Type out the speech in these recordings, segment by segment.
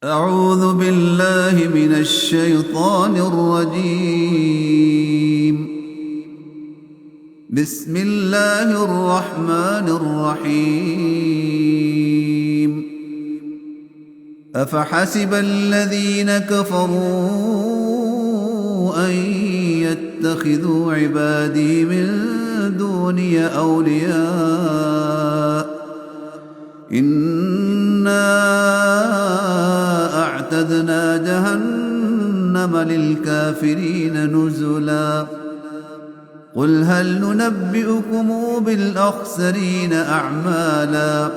أعوذ بالله من الشيطان الرجيم. بسم الله الرحمن الرحيم. أفحسب الذين كفروا أن يتخذوا عبادي من دوني أولياء إنا أعتدنا جهنم للكافرين نزلا قل هل ننبئكم بالأخسرين أعمالا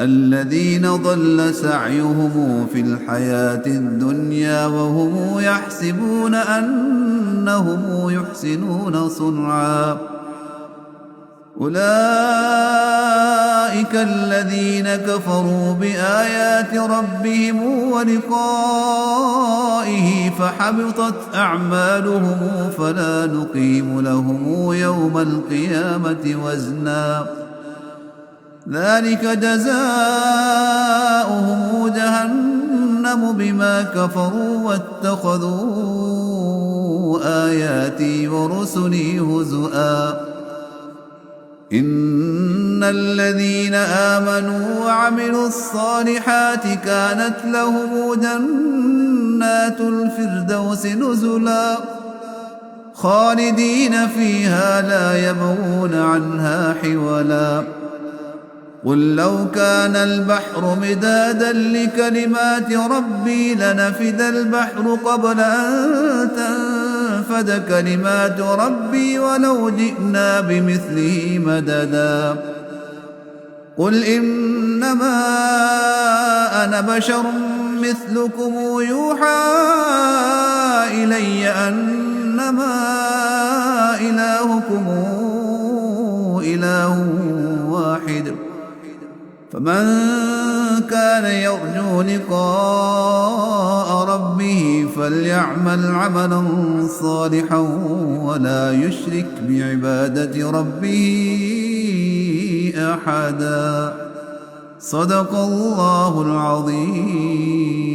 الذين ضل سعيهم في الحياة الدنيا وهم يحسبون أنهم يحسنون صنعا أولئك الذين كفروا بآيات ربهم ولقائه فحبطت أعمالهم فلا نقيم لهم يوم القيامة وزنا ذلك جزاؤهم جهنم بما كفروا واتخذوا آياتي ورسلي هزؤا إن الذين آمنوا وعملوا الصالحات كانت لهم جنات الفردوس نزلا خالدين فيها لا يبغون عنها حولا قل لو كان البحر مدادا لكلمات ربي لنفد البحر قبل أن تنفد كلمات ربي ولو جئنا بمثله مددا قل إنما أنا بشر مثلكم يوحى إلي أنما إلهكم إله واحد فمن كان يرجو لقاء ربه فليعمل عملا صالحا ولا يشرك بعبادة ربه أحدا صدق الله العظيم.